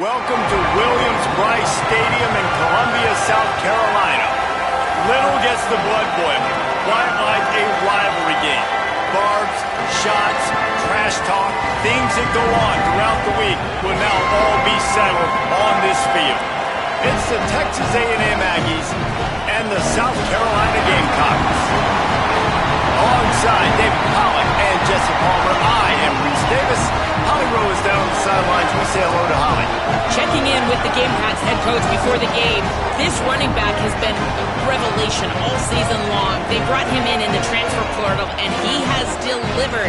Welcome to Williams-Brice Stadium in Columbia, South Carolina. Little gets the blood boiling, quite like a rivalry game. Barbs, shots, trash talk, things that go on throughout the week will now all be settled on this field. It's the Texas A&M Aggies and the South Carolina Gamecocks. Alongside David Pollock and Jesse Palmer, I am Reese Davis. Holly Rowe is down on the sidelines. We say hello to Holly. Checking in with the Gamecocks head coach before the game, this running back has been a revelation all season long. They brought him in the transfer portal, and he has delivered.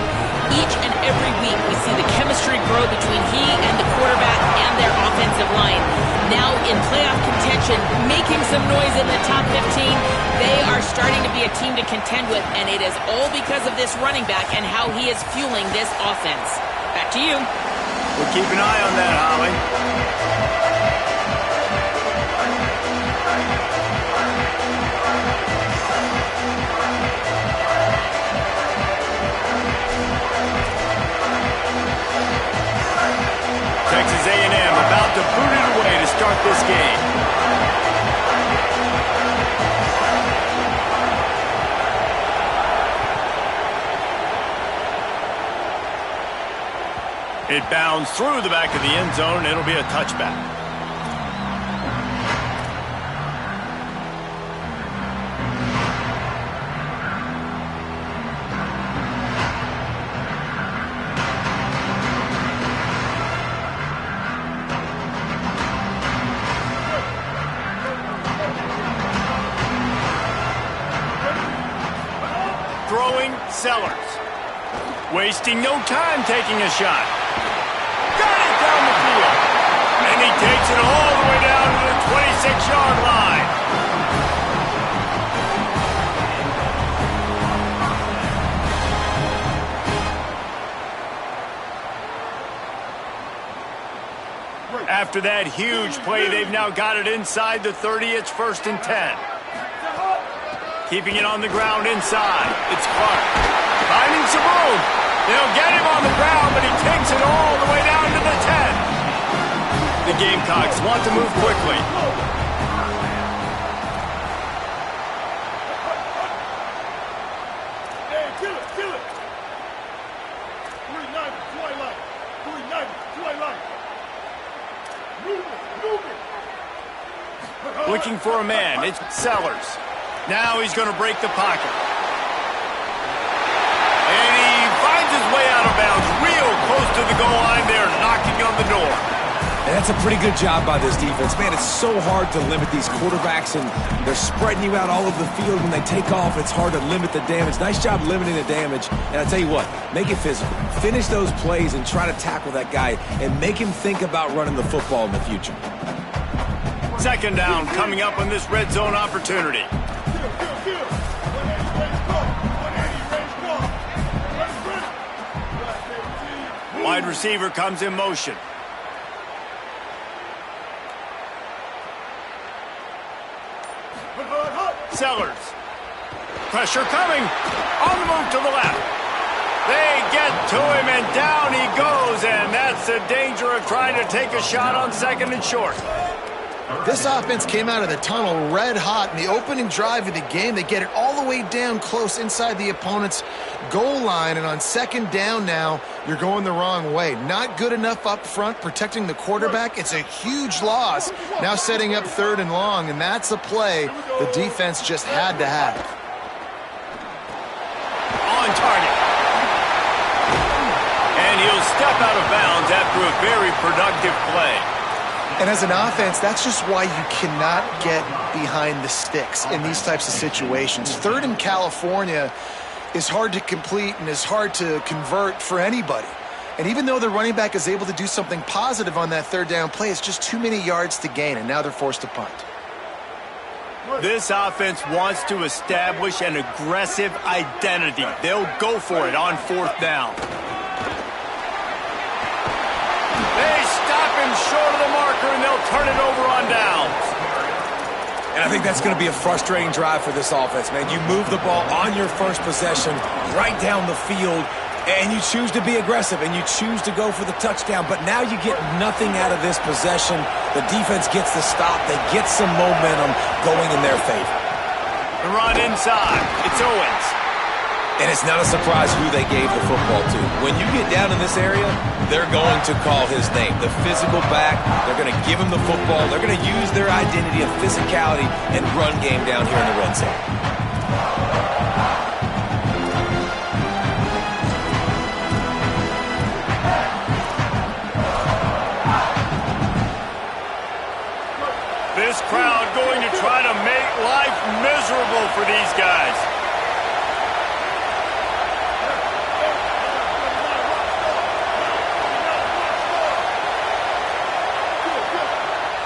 Each and every week, we see the chemistry grow between he and the quarterback and their offensive line. Now in playoff contention, making some noise in the top 15, they are starting to be a team to contend with, and it is all because of this running back and how he is fueling this offense. Back to you. We'll keep an eye on that, Holly. Texas A&M about to boot it away to start this game. It bounds through the back of the end zone. It'll be a touchback. Throwing Sellers. Wasting no time taking a shot. Got it down the field. And he takes it all the way down to the 26-yard line. After that huge play, they've now got it inside the 30. It's 1st and 10. Keeping it on the ground inside. It's Clark. Finding some room. They'll get him on the ground, but he takes it all the way down to the 10. The Gamecocks want to move quickly. Hey, kill it, kill it. 390, Twilight. 390, Twilight. Move it. Looking for a man. It's Sellers. Now he's going to break the pocket. And he finds his way out of bounds real close to the goal line there, knocking on the door. And that's a pretty good job by this defense. Man, it's so hard to limit these quarterbacks, and they're spreading you out all over the field. When they take off, it's hard to limit the damage. Nice job limiting the damage. And I tell you what, make it physical. Finish those plays and try to tackle that guy and make him think about running the football in the future. 2nd down coming up on this red zone opportunity. Wide receiver comes in motion. Sellers. Pressure coming. On the move to the left. They get to him, and down he goes, and that's the danger of trying to take a shot on 2nd and short. This offense came out of the tunnel red hot in the opening drive of the game. They get it all the way down close inside the opponent's goal line, and on 2nd down now, you're going the wrong way. Not good enough up front protecting the quarterback. It's a huge loss. Now setting up 3rd and long, and that's a play the defense just had to have. On target. And he'll step out of bounds after a very productive play. And as an offense, that's just why you cannot get behind the sticks in these types of situations. 3rd in California is hard to complete and is hard to convert for anybody. And even though the running back is able to do something positive on that 3rd down play, it's just too many yards to gain, and now they're forced to punt. This offense wants to establish an aggressive identity. They'll go for it on 4th down. They stop him short of the marker, and they'll turn it over on downs. And I think that's going to be a frustrating drive for this offense, man. You move the ball on your first possession right down the field, And you choose to be aggressive, and you choose to go for the touchdown. But now you get nothing out of this possession. The defense gets the stop. They get some momentum going in their favor. The run inside. It's Owens. And it's not a surprise who they gave the football to. When you get down in this area, they're going to call his name. The physical back, they're going to give him the football. They're going to use their identity of physicality and run game down here in the red zone. This crowd going to try to make life miserable for these guys.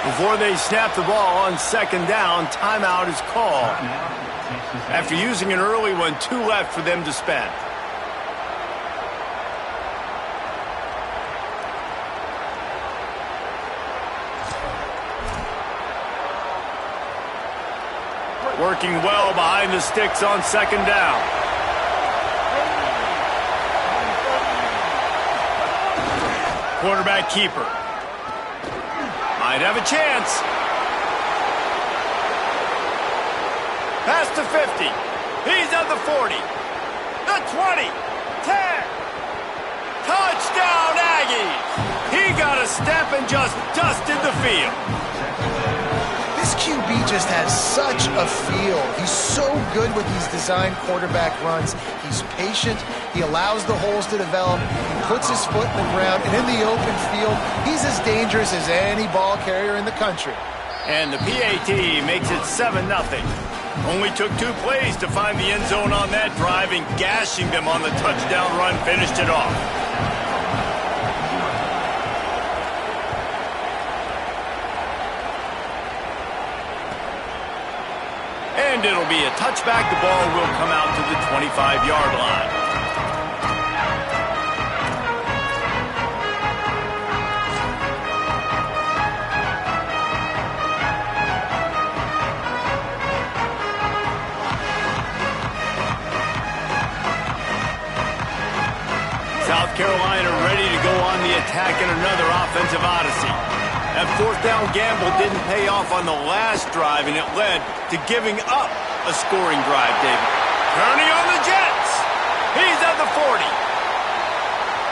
Before they snap the ball on second down, timeout is called. After using an early one, 2 left for them to spend. Working well behind the sticks on second down. Quarterback keeper. Might have a chance. Past the 50. He's at the 40. The 20. 10. Touchdown, Aggies. He got a step and just dusted the field. This QB just has such a feel. He's so good with these design quarterback runs. He's patient. He allows the holes to develop. He puts his foot in the ground. And in the open field, he's as dangerous as any ball carrier in the country. And the PAT makes it 7-0. Only took 2 plays to find the end zone on that drive, and gashing them on the touchdown run finished it off. And it'll be a touchback. The ball will come out to the 25-yard line. South Carolina ready to go on the attack in another offensive odyssey. That 4th down gamble didn't pay off on the last drive, and it led to giving up a scoring drive, David. Turning on the Jets. He's at the 40.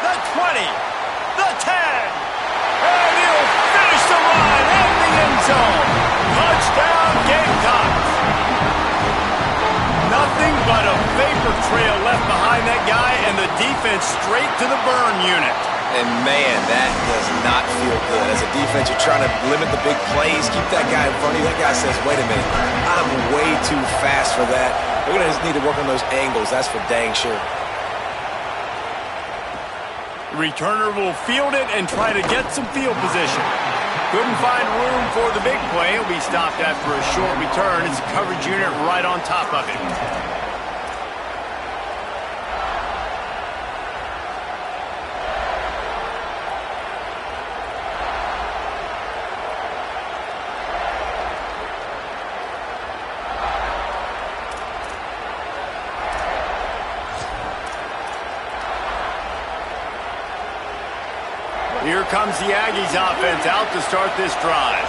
The 20. The 10. And he'll finish the run in the end zone. Touchdown, Gamecocks. Nothing but a vapor trail left behind that guy, and the defense straight to the burn unit. And, man, that does not feel good. As a defense, you're trying to limit the big plays, keep that guy in front of you. That guy says, wait a minute, I'm way too fast for that. We're going to just need to work on those angles. That's for dang sure. The returner will field it and try to get some field position. Couldn't find room for the big play. He'll be stopped after a short return. It's a coverage unit right on top of it. Here comes the Aggies offense out to start this drive.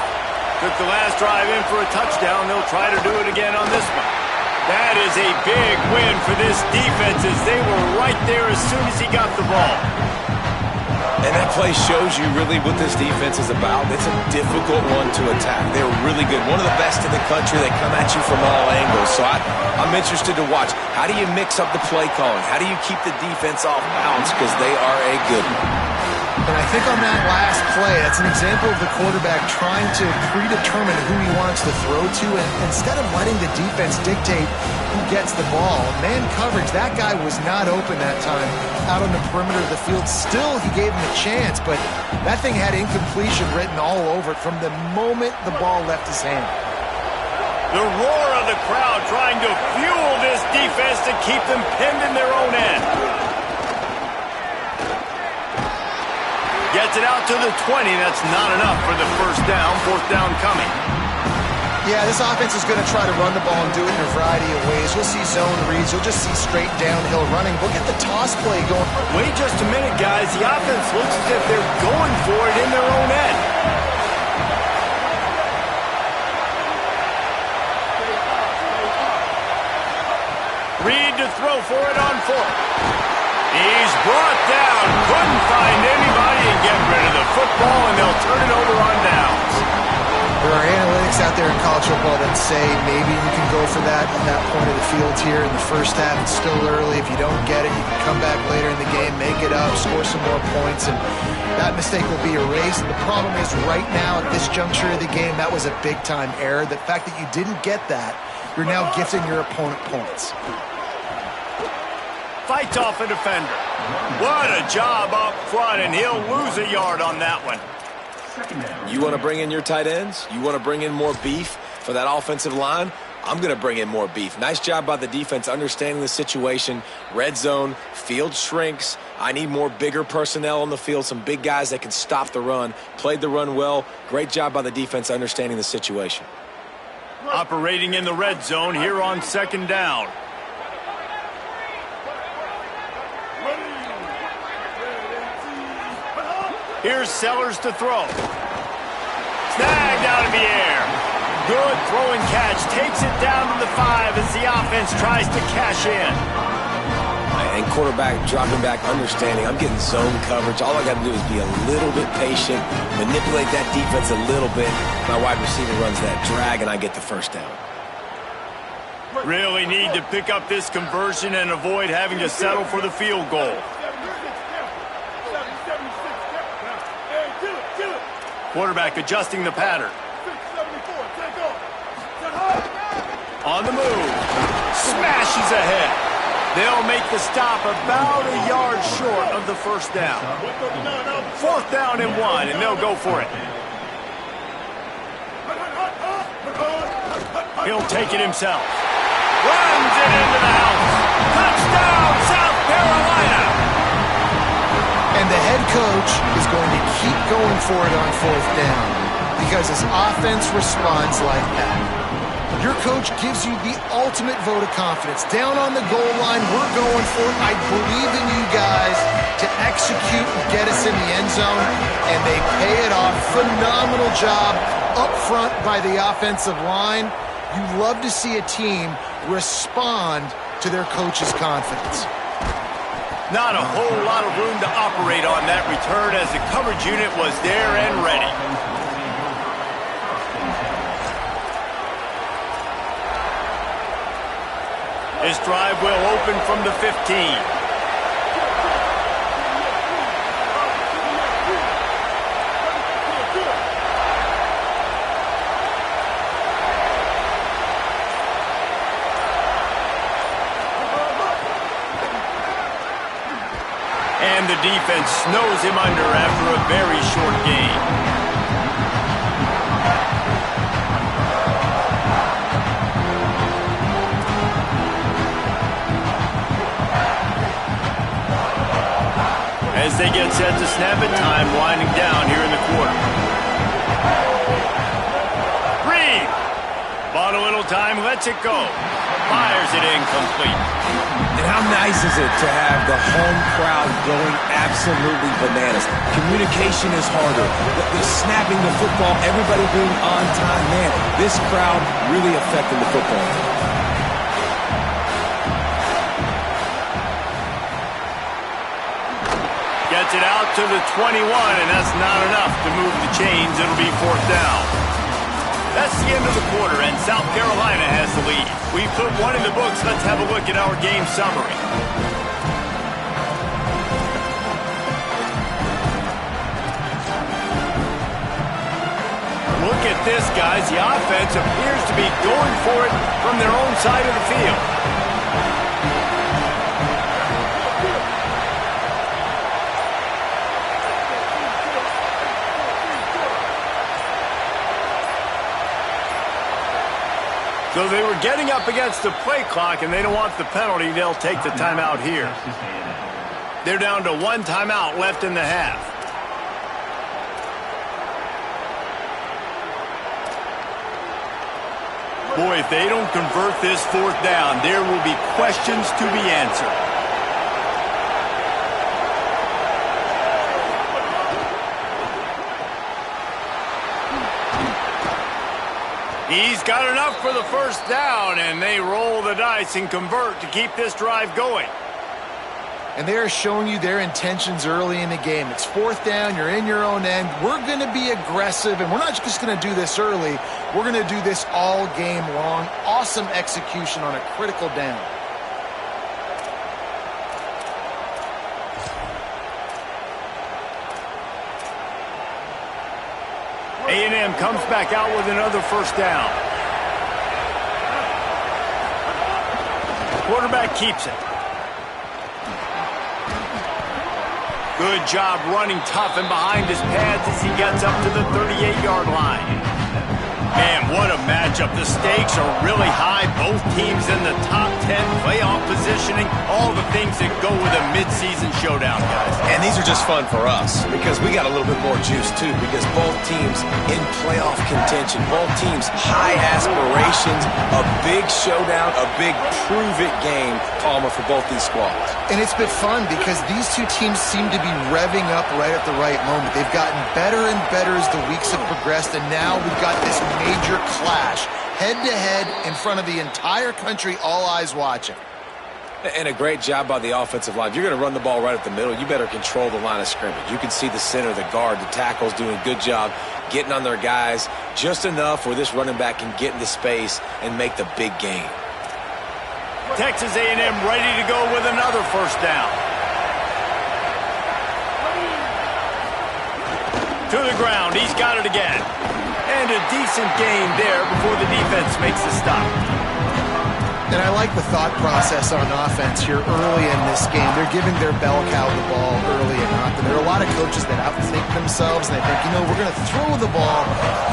Took the last drive in for a touchdown. They'll try to do it again on this one. That is a big win for this defense, as they were right there as soon as he got the ball. And that play shows you really what this defense is about. It's a difficult one to attack. They're really good. One of the best in the country. They come at you from all angles. So I'm interested to watch. How do you mix up the play calling? How do you keep the defense off balance? Because they are a good one. And I think on that last play, that's an example of the quarterback trying to predetermine who he wants to throw to, and instead of letting the defense dictate who gets the ball. Man coverage, that guy was not open that time out on the perimeter of the field. Still, he gave him a chance, but that thing had incompletion written all over it from the moment the ball left his hand. The roar of the crowd trying to fuel this defense to keep them pinned in their own end. Gets it out to the 20. That's not enough for the first down. 4th down coming. Yeah, this offense is going to try to run the ball and do it in a variety of ways. You'll see zone reads. You'll just see straight downhill running. We'll get the toss play going Wait just a minute, guys. The offense looks as if they're going for it in their own end. Reed to throw for it on foot. He's brought down. Couldn't find anybody and get rid of the football, and they'll turn it over on downs. There are analytics out there in college football that say maybe you can go for that on that point of the field here in the first half. It's still early. If you don't get it, you can come back later in the game, make it up, score some more points, and that mistake will be erased. The problem is right now at this juncture of the game, that was a big-time error. The fact that you didn't get that, you're now gifting your opponent points. Fights off a defender. What a job up front, and he'll lose a yard on that one. You want to bring in your tight ends? You want to bring in more beef for that offensive line? I'm going to bring in more beef. Nice job by the defense understanding the situation. Red zone, field shrinks. I need more bigger personnel on the field, some big guys that can stop the run. Played the run well. Great job by the defense understanding the situation. Operating in the red zone here on second down. Here's Sellers to throw. Snagged out of the air. Good throw and catch. Takes it down to the 5 as the offense tries to cash in. And quarterback dropping back, understanding I'm getting zone coverage. All I got to do is be a little bit patient, manipulate that defense a little bit. My wide receiver runs that drag, and I get the first down. Really need to pick up this conversion and avoid having to settle for the field goal. Quarterback adjusting the pattern. On the move. Smashes ahead. They'll make the stop about a yard short of the first down. 4th down and 1, and they'll go for it. He'll take it himself. Runs it into the house. Touchdown, South Carolina. And the head coach is going to keep going for it on 4th down because his offense responds like that. Your coach gives you the ultimate vote of confidence. Down on the goal line, we're going for it. I believe in you guys to execute and get us in the end zone, and they pay it off. Phenomenal job up front by the offensive line. You love to see a team respond to their coach's confidence. Not a whole lot of room to operate on that return as the coverage unit was there and ready. This drive will open from the 15. And the defense snows him under after a very short gain. As they get set to snap it, time winding down here in the quarter. Reed. Bought a little time, lets it go. Fires it incomplete. And how nice is it to have the home crowd going absolutely bananas? Communication is harder. The snapping the football, everybody being on time. Man, this crowd really affecting the football. Gets it out to the 21, and that's not enough to move the chains. It'll be 4th down. That's the end of the quarter, and South Carolina has the lead. We put one in the books. Let's have a look at our game summary. Look at this, guys. The offense appears to be going for it from their own side of the field. So they were getting up against the play clock, and they don't want the penalty. They'll take the timeout here. They're down to 1 timeout left in the half. Boy, if they don't convert this 4th down, there will be questions to be answered. He's got enough for the first down, and they roll the dice and convert to keep this drive going. And they are showing you their intentions early in the game. It's fourth down, you're in your own end. We're going to be aggressive, and we're not just going to do this early. We're going to do this all game long. Awesome execution on a critical down. A&M comes back out with another first down. Quarterback keeps it. Good job running tough and behind his pads as he gets up to the 38-yard line. Man, what a matchup. The stakes are really high. Both teams in the top 10, playoff positioning, all the things that go with a midseason showdown, guys. And these are just fun for us because we got a little bit more juice, too, because both teams in playoff contention, both teams high aspirations, a big showdown, a big prove-it game, Palmer, for both these squads. And it's been fun because these two teams seem to be revving up right at the right moment. They've gotten better and better as the weeks have progressed, and now we've got this major clash, head-to-head in front of the entire country, all eyes watching. And a great job by the offensive line. If you're going to run the ball right at the middle, you better control the line of scrimmage. You can see the center, the guard, the tackles doing a good job getting on their guys just enough where this running back can get into space and make the big game. Texas A&M ready to go with another first down. To the ground, he's got it again. And a decent gain there before the defense makes the stop. And I like the thought process on offense here early in this game. They're giving their bell cow the ball early and often. There are a lot of coaches that outthink themselves, and they think, you know, we're going to throw the ball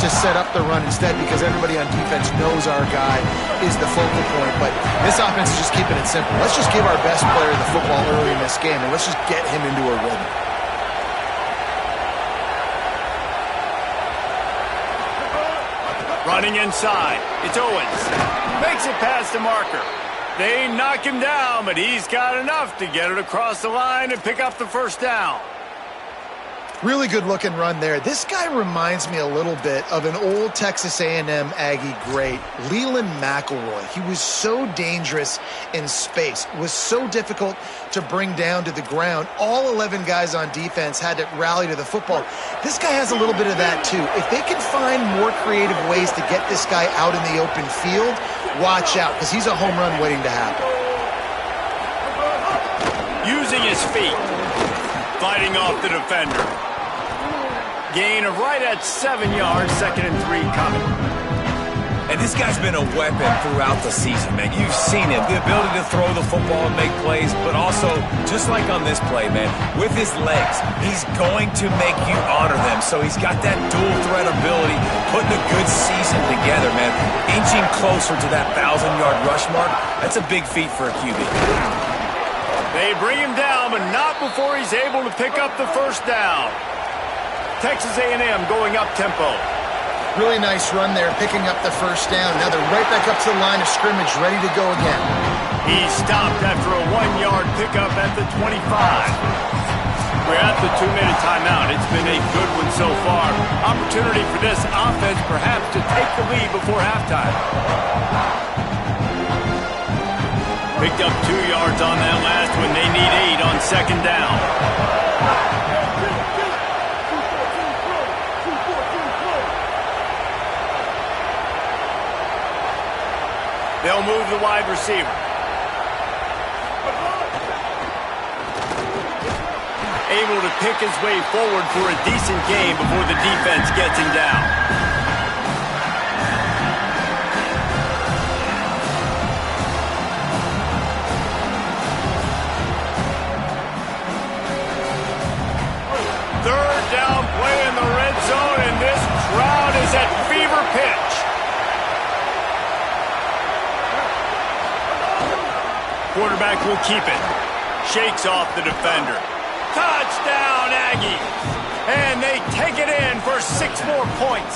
to set up the run instead because everybody on defense knows our guy is the focal point. But this offense is just keeping it simple. Let's just give our best player the football early in this game, and let's just get him into a rhythm. Running inside, it's Owens. Makes it past the marker. They knock him down, but he's got enough to get it across the line and pick up the first down. Really good-looking run there. This guy reminds me a little bit of an old Texas A&M Aggie great, Leland McElroy. He was so dangerous in space, was so difficult to bring down to the ground. All 11 guys on defense had to rally to the football. This guy has a little bit of that, too. If they can find more creative ways to get this guy out in the open field, watch out, because he's a home run waiting to happen. Using his feet, fighting off the defender. Gain of right at 7 yards, 2nd and 3 coming. And this guy's been a weapon throughout the season, man. You've seen him, the ability to throw the football and make plays, but also, just like on this play, man, with his legs, he's going to make you honor them. So he's got that dual threat ability, putting a good season together, man. Inching closer to that 1,000-yard rush mark, that's a big feat for a QB. They bring him down, but not before he's able to pick up the first down. Texas A&M going up tempo. Really nice run there, picking up the first down. Now they're right back up to the line of scrimmage, ready to go again. He stopped after a 1-yard pickup at the 25. We're at the 2-minute timeout. It's been a good one so far. Opportunity for this offense perhaps to take the lead before halftime. Picked up 2 yards on that last one. They need 8 on 2nd down. They'll move the wide receiver. Able to pick his way forward for a decent game before the defense gets him down. Third down play in the red zone, and this crowd is at fever pitch. Quarterback will keep it. Shakes off the defender. Touchdown, Aggies! And they take it in for 6 more points.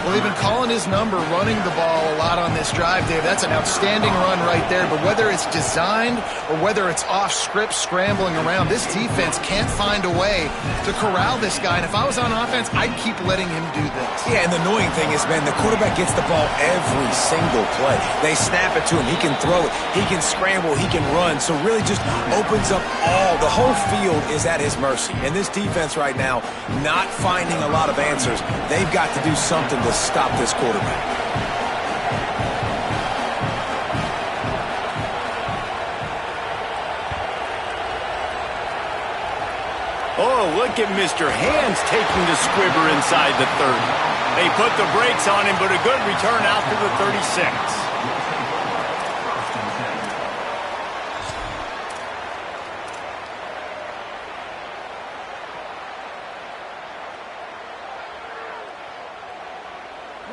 Well, they've been calling his number, running the ball a lot on this drive, Dave. That's an outstanding run right there. But whether it's designed or whether it's off script, scrambling around, this defense can't find a way to corral this guy. And if I was on offense, I'd keep letting him do this. Yeah, and the annoying thing is, man, the quarterback gets the ball every single play. They snap it to him. He can throw it. He can scramble. He can run. So really just opens up the whole field is at his mercy. And this defense right now, not finding a lot of answers. They've got to do something to stop this quarterback. Oh, look at Mr. Hands taking the squibber inside the 30. They put the brakes on him, but a good return out to the 36.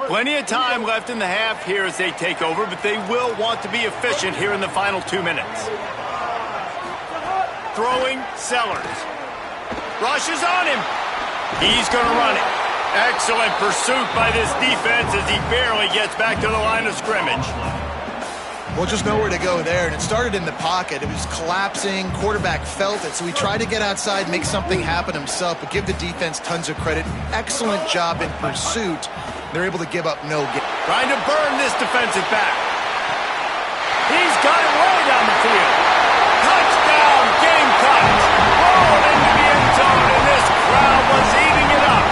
Plenty of time left in the half here as they take over, but they will want to be efficient here in the final 2 minutes. Throwing, Sellers. Rushes on him. He's going to run it. Excellent pursuit by this defense as he barely gets back to the line of scrimmage. Well, just nowhere to go there, and it started in the pocket. It was collapsing. Quarterback felt it, so he tried to get outside, make something happen himself, but give the defense tons of credit. Excellent job in pursuit. They're able to give up no gain. Trying to burn this defensive back. He's got it way down the field. Touchdown, Gamecocks. Rolled into the end zone, and this crowd was eating it up.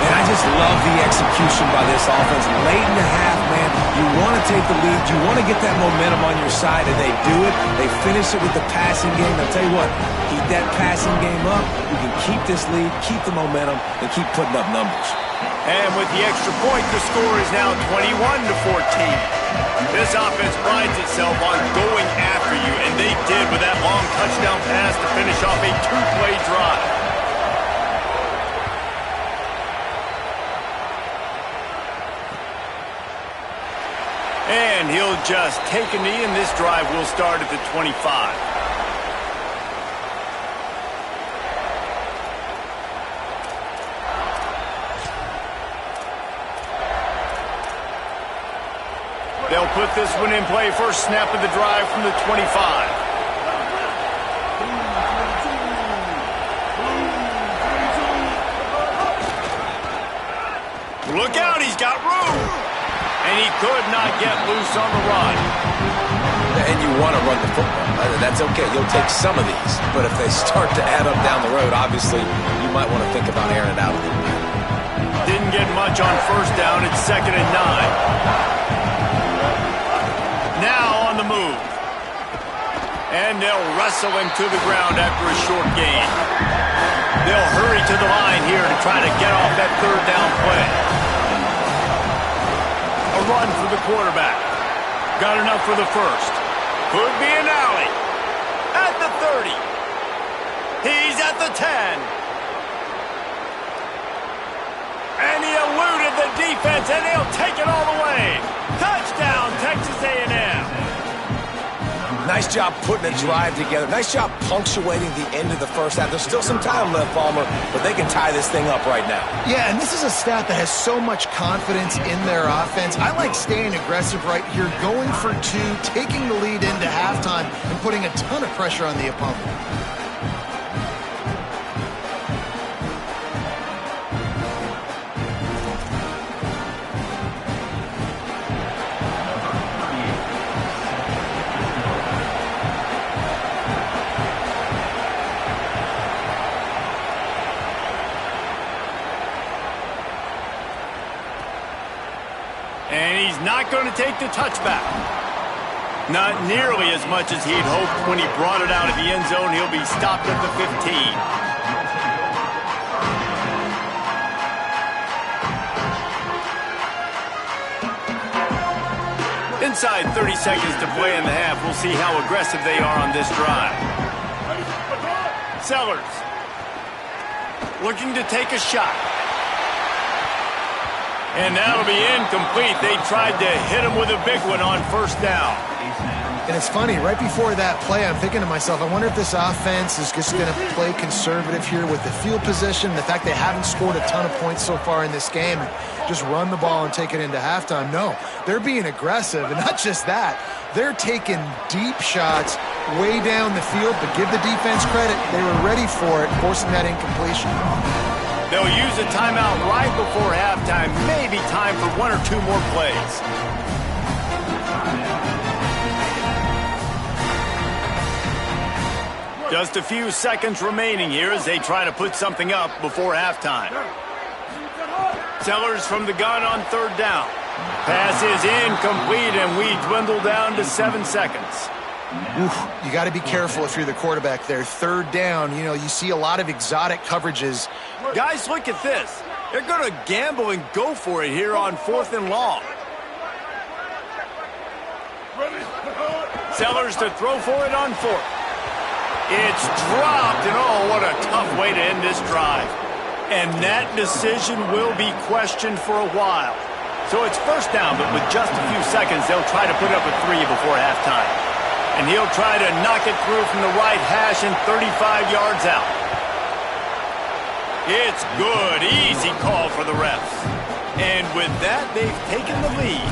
And I just love the execution by this offense. Late in the half, man, you want to take the lead. You want to get that momentum on your side, and they do it. They finish it with the passing game. I'll tell you what, keep that passing game up. You can keep this lead, keep the momentum, and keep putting up numbers. And with the extra point, the score is now 21-14. This offense prides itself on going after you, and they did with that long touchdown pass to finish off a two-play drive. And he'll just take a knee, and this drive will start at the 25. They'll put this one in play. First snap of the drive from the 25. Look out, he's got room. And he could not get loose on the run. And you want to run the football. That's okay. You'll take some of these. But if they start to add up down the road, obviously, you might want to think about airing it out a little bit. Didn't get much on first down. It's 2nd and 9. Now on the move. And they'll wrestle him to the ground after a short gain. They'll hurry to the line here to try to get off that third down play. A run for the quarterback. Got enough for the first. Could be an alley. At the 30. He's at the 10. And he eluded the defense, and he'll take it all the way. Touchdown, Texas A&M. Nice job putting a drive together. Nice job punctuating the end of the first half. There's still some time left, Palmer, but they can tie this thing up right now. Yeah, and this is a staff that has so much confidence in their offense. I like staying aggressive right here, going for two, taking the lead into halftime, and putting a ton of pressure on the opponent. And he's not going to take the touchback. Not nearly as much as he'd hoped when he brought it out of the end zone. He'll be stopped at the 15. Inside 30 seconds to play in the half. We'll see how aggressive they are on this drive. Sellers looking to take a shot. And that'll be incomplete. They tried to hit him with a big one on first down. And it's funny, right before that play, I'm thinking to myself, I wonder if this offense is just going to play conservative here with the field position, the fact they haven't scored a ton of points so far in this game, and just run the ball and take it into halftime. No, they're being aggressive, and not just that, they're taking deep shots way down the field, but give the defense credit. They were ready for it, forcing that incompletion. They'll use a timeout right before halftime, maybe time for one or two more plays. Just a few seconds remaining here as they try to put something up before halftime. Sellers from the gun on third down. Pass is incomplete, and we dwindle down to 7 seconds. Oof, you got to be careful if you're the quarterback there. Third down, you know, you see a lot of exotic coverages. Guys, look at this. They're going to gamble and go for it here on 4th and long. Sellers to throw for it on 4th. It's dropped, and oh, what a tough way to end this drive. And that decision will be questioned for a while. So it's first down, but with just a few seconds, they'll try to put up a 3 before halftime. And he'll try to knock it through from the right hash and 35 yards out. It's good. Easy call for the refs. And with that, they've taken the lead.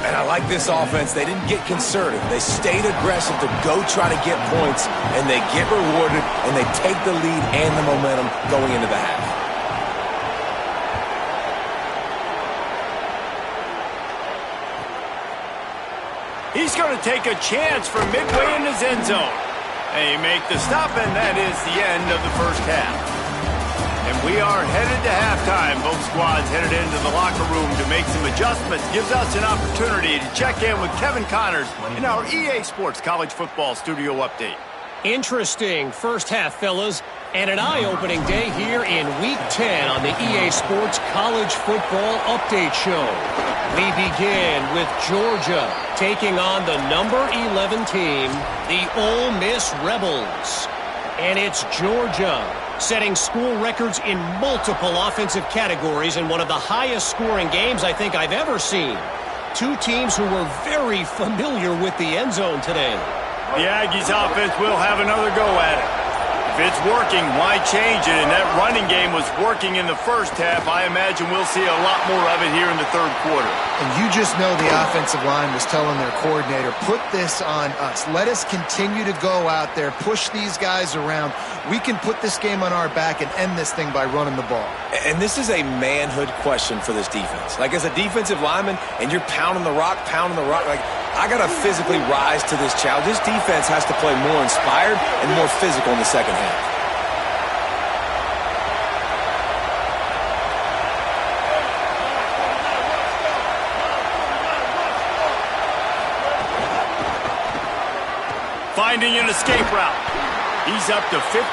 And I like this offense. They didn't get conservative. They stayed aggressive to go try to get points, and they get rewarded, and they take the lead and the momentum going into the half. He's going to take a chance from midway in his end zone. They make the stop, and that is the end of the first half. And we are headed to halftime. Both squads headed into the locker room to make some adjustments. Gives us an opportunity to check in with Kevin Connors in our EA Sports College Football Studio Update. Interesting first half, fellas, and an eye-opening day here in Week 10 on the EA Sports College Football Update Show. We begin with Georgia taking on the number 11 team, the Ole Miss Rebels. And it's Georgia setting school records in multiple offensive categories in one of the highest scoring games I think I've ever seen. Two teams who were very familiar with the end zone today. The Aggies offense will have another go at it. If it's working, why change it? And that running game was working in the first half. I imagine we'll see a lot more of it here in the third quarter. And you just know the offensive line was telling their coordinator, put this on us. Let us continue to go out there, push these guys around. We can put this game on our back and end this thing by running the ball. And this is a manhood question for this defense. Like, as a defensive lineman, and you're pounding the rock, like, I got to physically rise to this challenge. This defense has to play more inspired and more physical in the second half. Finding an escape route. He's up to 51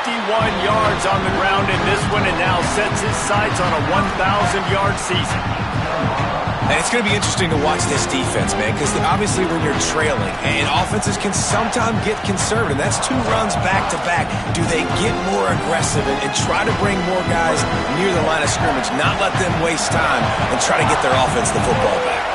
yards on the ground in this one and now sets his sights on a 1,000-yard season. And it's going to be interesting to watch this defense, man, because obviously when you're trailing, and offenses can sometimes get conservative. That's 2 runs back-to-back. Do they get more aggressive and try to bring more guys near the line of scrimmage, not let them waste time, and try to get their offense the football back?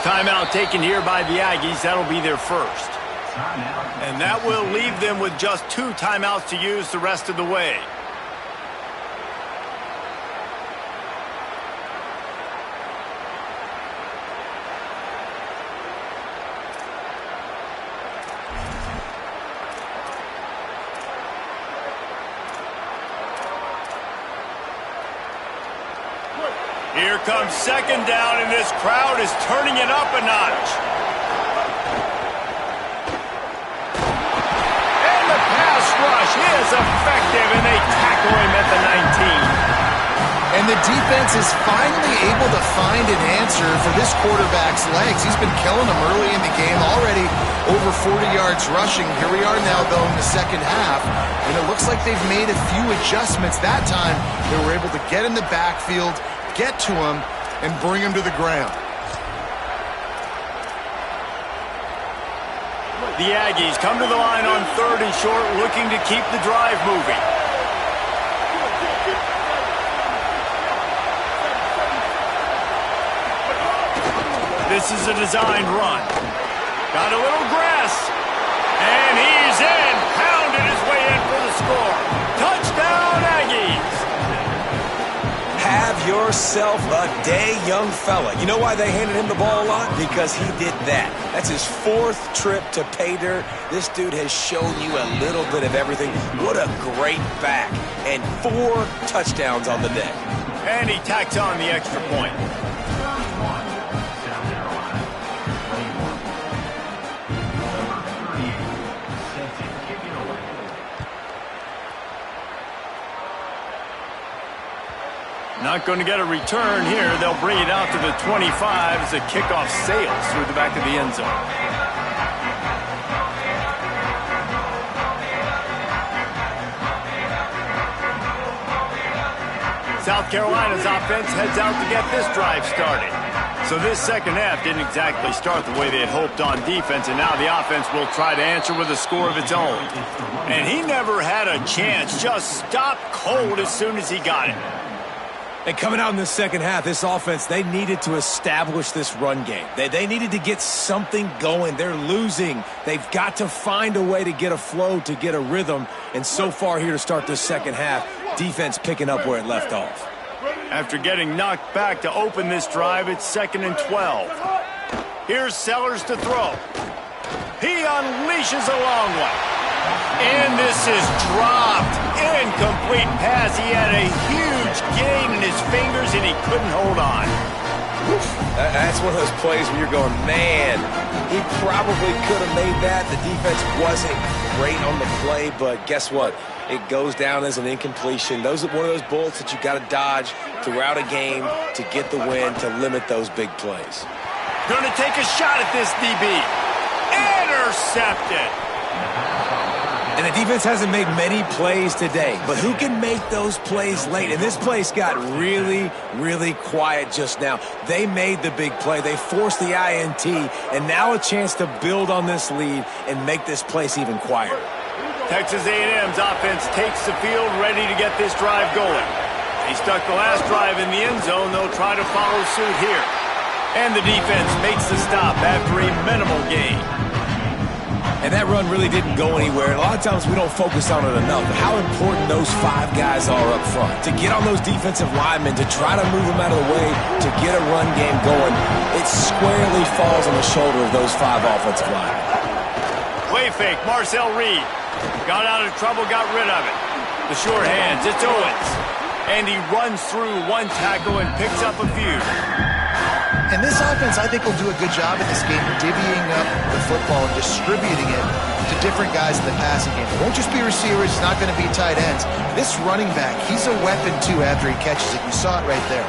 Timeout taken here by the Aggies. That'll be their first. And that will leave them with just 2 timeouts to use the rest of the way. Here comes second down, and this crowd is turning it up a notch. And the pass rush is effective, and they tackle him at the 19. And the defense is finally able to find an answer for this quarterback's legs. He's been killing them early in the game, already over 40 yards rushing. Here we are now, though, in the second half, and it looks like they've made a few adjustments. That time, they were able to get in the backfield, get to him, and bring him to the ground. The Aggies come to the line on 3rd and short, looking to keep the drive moving. This is a designed run. Got a little grass. And he's in. Pounded his way in for the score. Touchdown, Aggies. Have yourself a day, young fella. You know why they handed him the ball a lot? Because he did that. That's his 4th trip to pay dirt. This dude has shown you a little bit of everything. What a great back. And 4 touchdowns on the day. And he tacks on the extra point. Not going to get a return here. They'll bring it out to the 25 as the kickoff sails through the back of the end zone. South Carolina's offense heads out to get this drive started. So this second half didn't exactly start the way they had hoped on defense, and now the offense will try to answer with a score of its own. And he never had a chance, just stopped cold as soon as he got it. And coming out in the second half, this offense, they needed to establish this run game. They needed to get something going. They're losing. They've got to find a way to get a flow, to get a rhythm. And so far here to start this second half, defense picking up where it left off. After getting knocked back to open this drive, it's 2nd and 12. Here's Sellers to throw. He unleashes a long one. And this is dropped. Incomplete pass. He had a huge gain in his fingers, and he couldn't hold on. That's one of those plays where you're going, man, he probably could have made that. The defense wasn't great on the play, but guess what? It goes down as an incompletion. Those are one of those bullets that you got to dodge throughout a game to get the win, to limit those big plays. Going to take a shot at this DB. Intercepted. And the defense hasn't made many plays today, but who can make those plays late? And this place got really, really quiet just now. They made the big play. They forced the INT, and now a chance to build on this lead and make this place even quieter. Texas A&M's offense takes the field, ready to get this drive going. They stuck the last drive in the end zone. They'll try to follow suit here. And the defense makes the stop after a minimal gain. And that run really didn't go anywhere. And a lot of times we don't focus on it enough. How important those 5 guys are up front. To get on those defensive linemen, to try to move them out of the way, to get a run game going, it squarely falls on the shoulder of those 5 offensive linemen. Play fake, Marcel Reed. Got out of trouble, got rid of it. The sure hands, it's Owens. And he runs through 1 tackle and picks up a few. And this offense, I think, will do a good job in this game divvying up the football and distributing it to different guys in the passing game. It won't just be receivers. It's not going to be tight ends. This running back, he's a weapon, too, after he catches it. You saw it right there.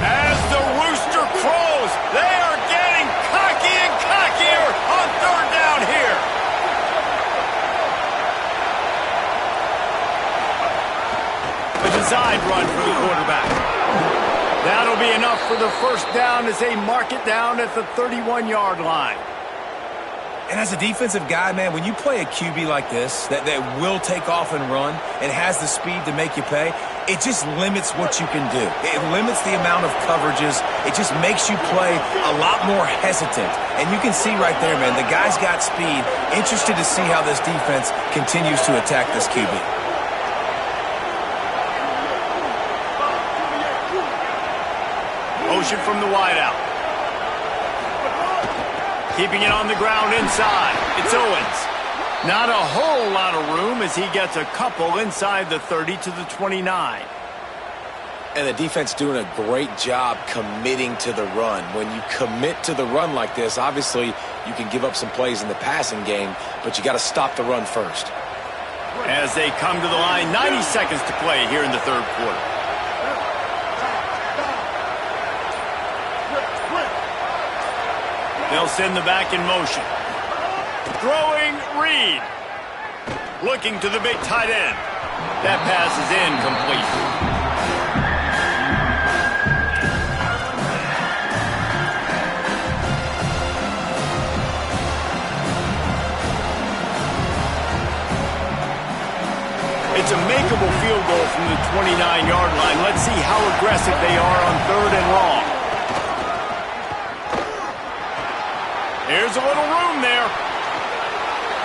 As the rooster crows, they are getting cocky and cockier on 3rd down here. A designed run for the quarterback. That'll be enough for the first down as they mark it down at the 31-yard line. And as a defensive guy, man, when you play a QB like this that will take off and run and has the speed to make you pay, it just limits what you can do. It limits the amount of coverages. It just makes you play a lot more hesitant. And you can see right there, man, the guy's got speed. Interested to see how this defense continues to attack this QB. Motion from the wideout. Keeping it on the ground inside. It's Owens. Not a whole lot of room as he gets a couple inside the 30 to the 29. And the defense doing a great job committing to the run. When you commit to the run like this, obviously you can give up some plays in the passing game, but you got to stop the run first. As they come to the line, 90 seconds to play here in the 3rd quarter. They'll send the back in motion. Throwing Reed. Looking to the big tight end. That pass is incomplete. from the 29-yard line. Let's see how aggressive they are on 3rd and long. Here's a little room there.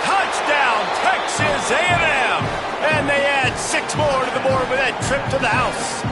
Touchdown, Texas A&M. And they add 6 more to the board with that trip to the house.